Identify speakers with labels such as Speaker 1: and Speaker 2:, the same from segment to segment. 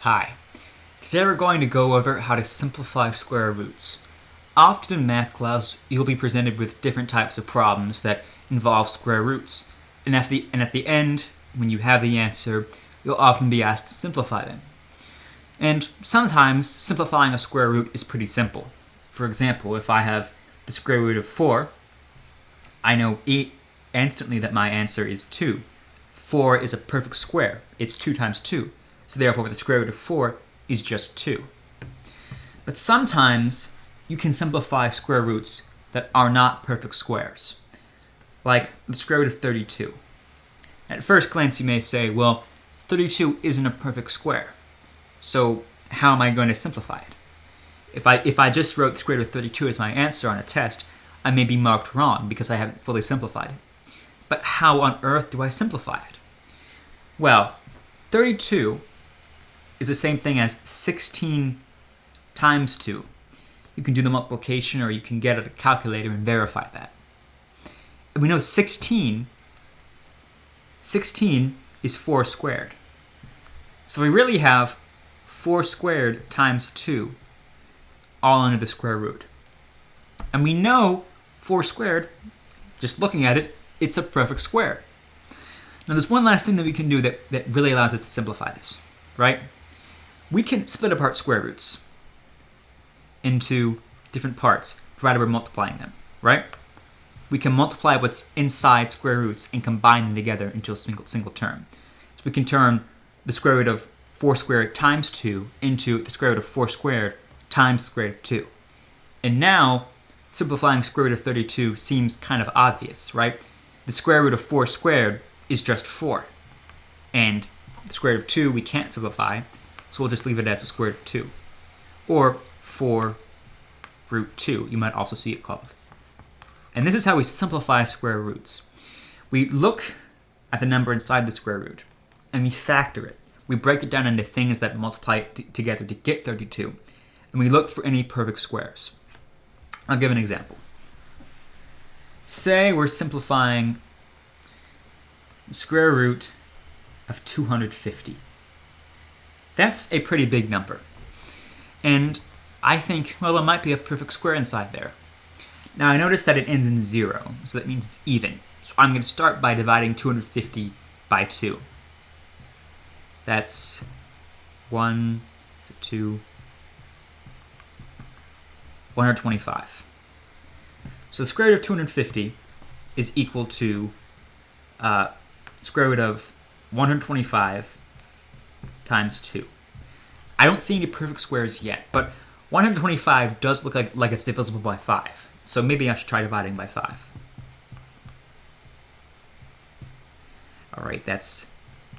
Speaker 1: Hi. Today we're going to go over how to simplify square roots. Often in math class, you'll be presented with different types of problems that involve square roots. And at the end, when you have the answer, you'll often be asked to simplify them. And sometimes simplifying a square root is pretty simple. For example, if I have the square root of 4, I know instantly that my answer is 2. 4 is a perfect square. It's 2 times 2. So therefore, the square root of 4 is just 2. But sometimes you can simplify square roots that are not perfect squares, like the square root of 32. At first glance, you may say, well, 32 isn't a perfect square, so how am I going to simplify it? If I just wrote the square root of 32 as my answer on a test, I may be marked wrong because I haven't fully simplified it. But how on earth do I simplify it? Well, 32 is the same thing as 16 times 2. You can do the multiplication or you can get a calculator and verify that. And we know 16 is 4 squared. So we really have 4 squared times 2 all under the square root. And we know 4 squared, just looking at it, it's a perfect square. Now there's one last thing that we can do that really allows us to simplify this, right? We can split apart square roots into different parts, provided we're multiplying them, right? We can multiply what's inside square roots and combine them together into a single term. So we can turn the square root of 4 squared times 2 into the square root of 4 squared times the square root of 2. And now, simplifying square root of 32 seems kind of obvious, right? The square root of 4 squared is just 4. And the square root of 2 we can't simplify, so we'll just leave it as the square root of 2. Or 4 root 2, you might also see it called. And this is how we simplify square roots. We look at the number inside the square root, and we factor it. We break it down into things that multiply together to get 32, and we look for any perfect squares. I'll give an example. Say we're simplifying the square root of 250. That's a pretty big number. And I think, well, there might be a perfect square inside there. Now I notice that it ends in 0, so that means it's even. So I'm going to start by dividing 250 by 2. That's 1, 2, 125. So the square root of 250 is equal to square root of 125 times 2. I don't see any perfect squares yet, but 125 does look like it's divisible by 5. So maybe I should try dividing by 5. All right, that's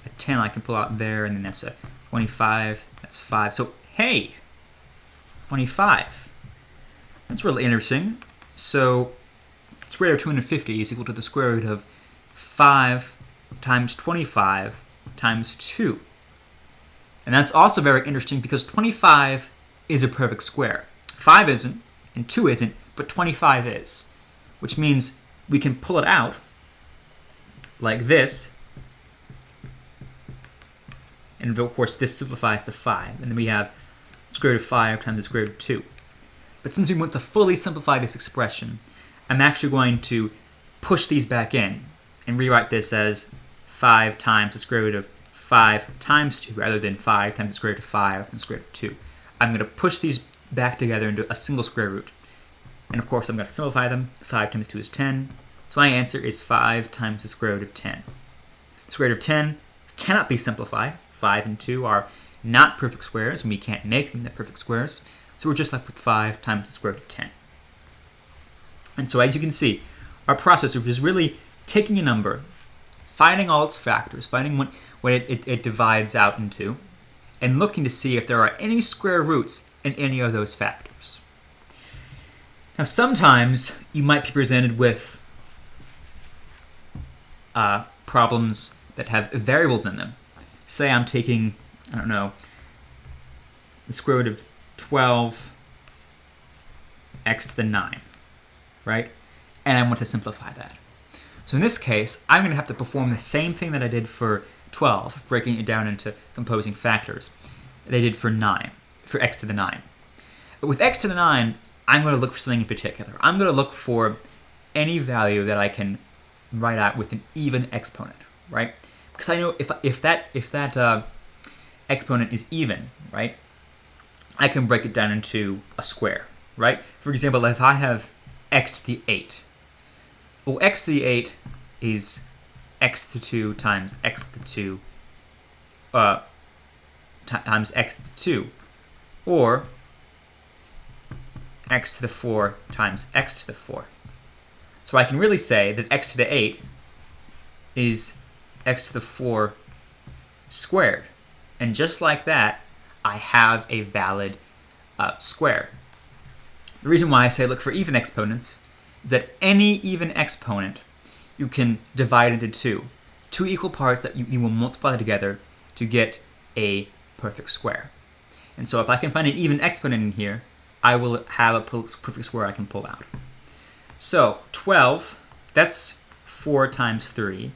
Speaker 1: a 10 I can pull out there, and then that's a 25. That's 5. So, hey, 25. That's really interesting. So, the square root of 250 is equal to the square root of 5 times 25 times 2. And that's also very interesting because 25 is a perfect square. 5 isn't, and 2 isn't, but 25 is. Which means we can pull it out like this. And of course, this simplifies to 5. And then we have square root of 5 times the square root of 2. But since we want to fully simplify this expression, I'm actually going to push these back in and rewrite this as 5 times the square root of 5 times 2, rather than 5 times the square root of 5 times the square root of 2. I'm going to push these back together into a single square root. And of course, I'm going to simplify them. 5 times 2 is 10. So my answer is 5 times the square root of 10. The square root of 10 cannot be simplified. 5 and 2 are not perfect squares, and we can't make them the perfect squares. So we're just left with 5 times the square root of 10. And so as you can see, our process is really taking a number, finding all its factors, finding what it divides out into, and looking to see if there are any square roots in any of those factors. Now sometimes you might be presented with problems that have variables in them. Say I'm taking, I don't know, the square root of 12 x to the 9, right? And I want to simplify that. So in this case, I'm going to have to perform the same thing that I did for 12, breaking it down into composing factors. they did for x to the 9. But with x to the 9, I'm going to look for something in particular. I'm going to look for any value that I can write out with an even exponent, right? Because I know if that exponent is even, right, I can break it down into a square, right? For example, if I have x to the 8, well, x to the 8 is x to the 2 times x to the 2 times x to the 2, or x to the 4 times x to the 4. So I can really say that x to the 8 is x to the 4 squared. And just like that, I have a valid square. The reason why I say look for even exponents is that any even exponent you can divide into two equal parts that you will multiply together to get a perfect square. And so if I can find an even exponent in here, I will have a perfect square I can pull out. So 12, that's 4 times 3.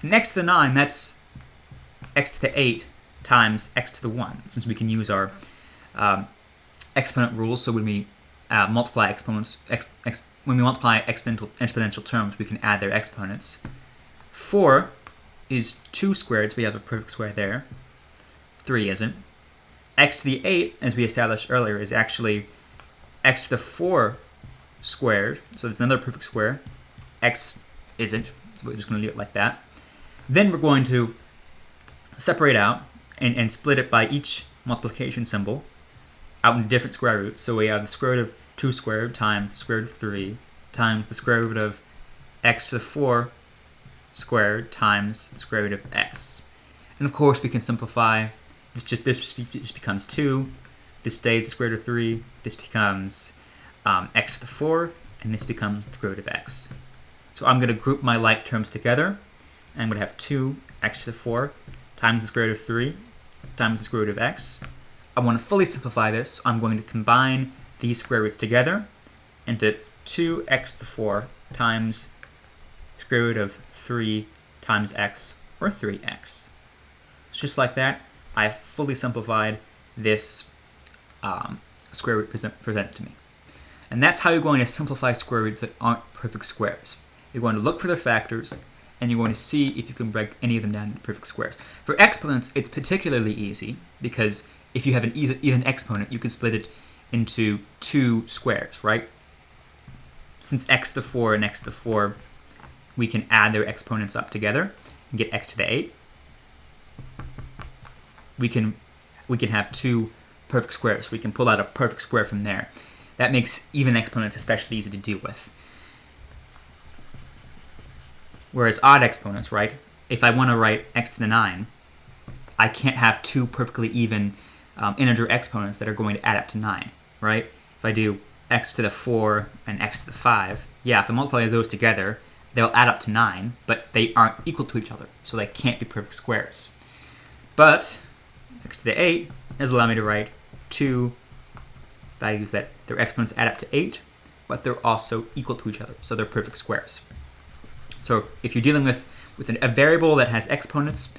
Speaker 1: Next to the 9, that's x to the 8 times x to the 1, since we can use our exponent rules. So when we multiply exponents, when we multiply exponential terms, we can add their exponents. 4 is 2 squared, so we have a perfect square there. 3 isn't. X to the 8, as we established earlier, is actually x to the 4 squared, so there's another perfect square. X isn't, so we're just going to leave it like that. Then we're going to separate out and split it by each multiplication symbol out in different square roots. So we have the square root of 2 squared times the square root of 3 times the square root of x to the 4 squared times the square root of x. And of course we can simplify. This just becomes 2. This stays the square root of 3. This becomes x to the 4, and this becomes the square root of x. So I'm going to group my like terms together, and I'm going to have 2x to the 4 times the square root of 3 times the square root of x. I want to fully simplify this, so I'm going to combine these square roots together into 2x to the 4 times the square root of 3 times x, or 3x. Just like that, I've fully simplified this square root presented to me. And that's how you're going to simplify square roots that aren't perfect squares. You're going to look for their factors, and you're going to see if you can break any of them down into perfect squares. For exponents, it's particularly easy, because if you have an even exponent, you can split it into 2 squares, right? Since x to the 4 and x to the 4, we can add their exponents up together and get x to the 8. We can have 2 perfect squares. We can pull out a perfect square from there. That makes even exponents especially easy to deal with. Whereas odd exponents, right? If I want to write x to the 9, I can't have 2 perfectly even integer exponents that are going to add up to 9, right? If I do x to the 4 and x to the 5, yeah, if I multiply those together, they'll add up to 9, but they aren't equal to each other, so they can't be perfect squares. But x to the 8 does allow me to write 2 values that their exponents add up to 8, but they're also equal to each other, so they're perfect squares. So if you're dealing with a variable that has exponents,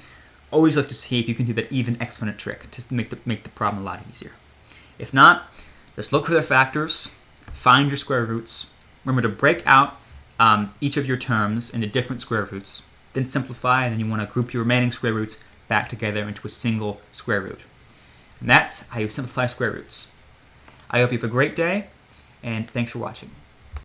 Speaker 1: always look to see if you can do that even exponent trick to make the problem a lot easier. If not, just look for their factors, find your square roots. Remember to break out each of your terms into different square roots, then simplify, and then you want to group your remaining square roots back together into a single square root. And that's how you simplify square roots. I hope you have a great day, and thanks for watching.